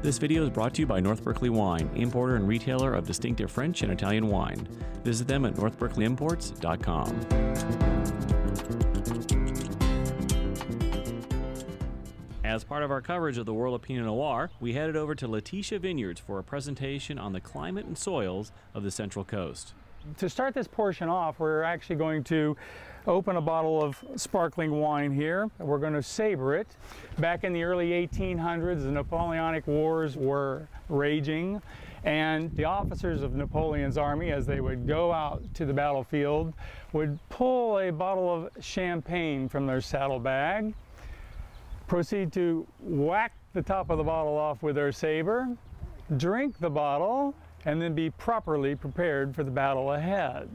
This video is brought to you by North Berkeley Wine, importer and retailer of distinctive French and Italian wine. Visit them at northberkeleyimports.com. As part of our coverage of the World of Pinot Noir, we headed over to Letitia Vineyards for a presentation on the climate and soils of the Central Coast. To start this portion off, we're actually going to open a bottle of sparkling wine here. We're going to savor it. Back in the early 1800s, the Napoleonic Wars were raging, and the officers of Napoleon's army, as they would go out to the battlefield, would pull a bottle of champagne from their saddlebag, proceed to whack the top of the bottle off with their saber, drink the bottle, and then be properly prepared for the battle ahead.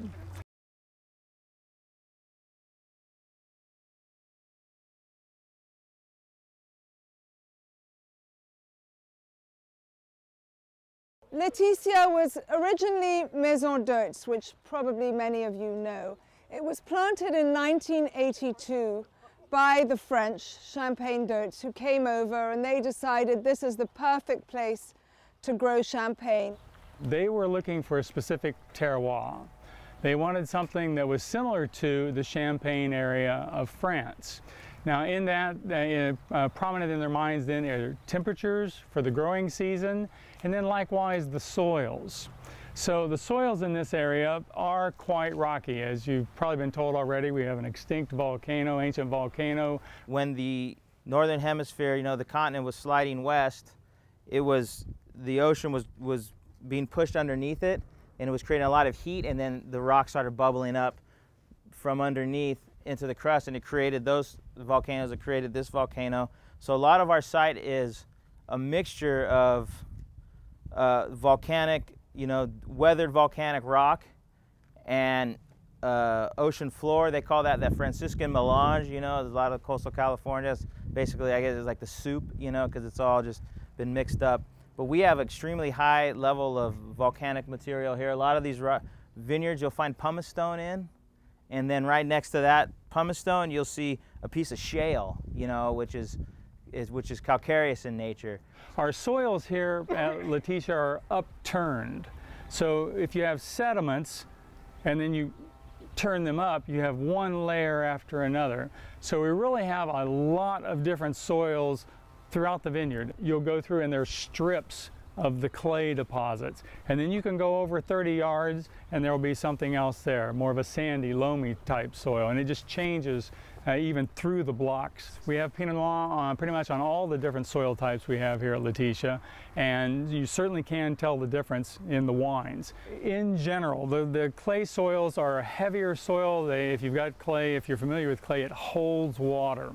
Letitia was originally Maison d'Hôtes, which probably many of you know. It was planted in 1982 by the French Champagne d'Hôtes, who came over and they decided this is the perfect place to grow champagne. They were looking for a specific terroir. They wanted something that was similar to the Champagne area of France. Now in that, prominent in their minds then are temperatures for the growing season, and then likewise the soils. So the soils in this area are quite rocky. As you've probably been told already, we have an extinct volcano, ancient volcano. When the northern hemisphere, the continent was sliding west, the ocean was being pushed underneath it, and it was creating a lot of heat, and then the rock started bubbling up from underneath into the crust, and it created those volcanoes that created this volcano. So a lot of our site is a mixture of volcanic, weathered volcanic rock and ocean floor. They call that Franciscan melange. There's a lot of coastal California. It's basically, I guess, it's like the soup, because it's all just been mixed up. But we have extremely high level of volcanic material here. A lot of these vineyards you'll find pumice stone in, and then right next to that pumice stone you'll see a piece of shale, which is calcareous in nature. Our soils here at Letitia are upturned. So if you have sediments and then you turn them up, you have one layer after another. So we really have a lot of different soils throughout the vineyard. You'll go through and there's strips of the clay deposits, and then you can go over 30 yards and there will be something else there, more of a sandy, loamy type soil, and it just changes even through the blocks. We have Pinot Noir pretty much on all the different soil types we have here at Letitia, and you certainly can tell the difference in the wines. In general, the clay soils are a heavier soil. If you've got clay, if you're familiar with clay, it holds water.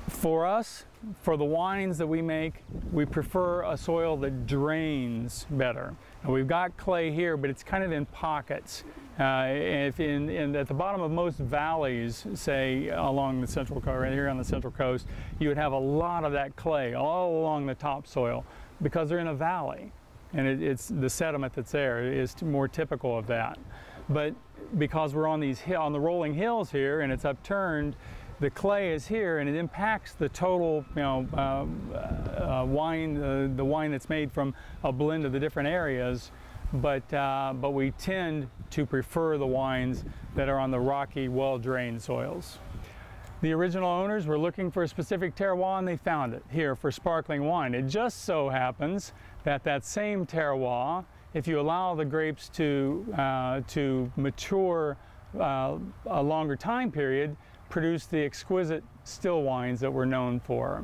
For us, for the wines that we make, we prefer a soil that drains better. Now, we've got clay here, but it's kind of in pockets. At the bottom of most valleys, say along the central coast, right here on the Central Coast, you would have a lot of that clay all along the topsoil because they're in a valley, and it's the sediment that's there is more typical of that. But because we're on the rolling hills here and it's upturned, the clay is here and it impacts the total wine, the wine that's made from a blend of the different areas, but we tend to prefer the wines that are on the rocky, well-drained soils. The original owners were looking for a specific terroir and they found it here for sparkling wine. It just so happens that that same terroir, if you allow the grapes to mature a longer time period, produce the exquisite still wines that we're known for.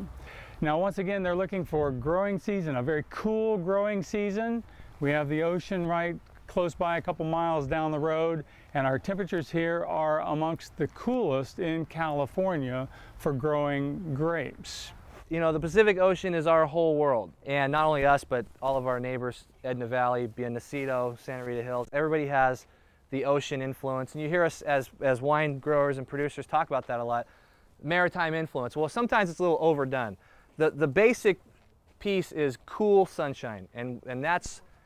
Now, once again, they're looking for a growing season, a very cool growing season. We have the ocean right close by, a couple miles down the road, and our temperatures here are amongst the coolest in California for growing grapes. The Pacific Ocean is our whole world, and not only us, but all of our neighbors, Edna Valley, Bienesito, Santa Rita Hills, everybody has the ocean influence, and you hear us as wine growers and producers talk about that a lot. Maritime influence. Well, sometimes it's a little overdone. The basic piece is cool sunshine, and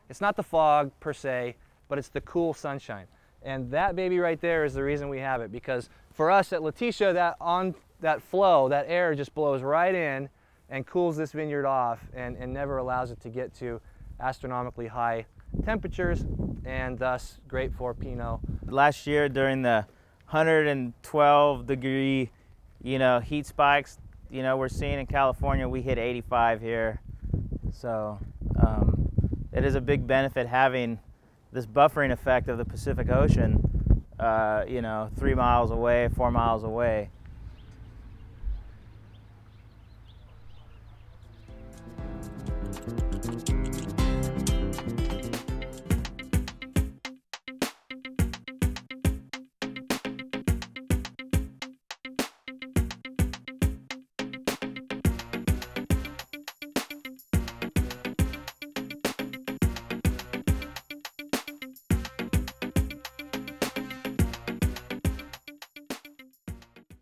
it's not the fog per se, but it's the cool sunshine. And that baby right there is the reason we have it, because for us at Letitia, that flow, that air just blows right in and cools this vineyard off and never allows it to get to astronomically high temperatures, and thus great for Pinot. Last year during the 112 degree, heat spikes, we're seeing in California, we hit 85 here. So it is a big benefit having this buffering effect of the Pacific Ocean, 3 miles away, 4 miles away.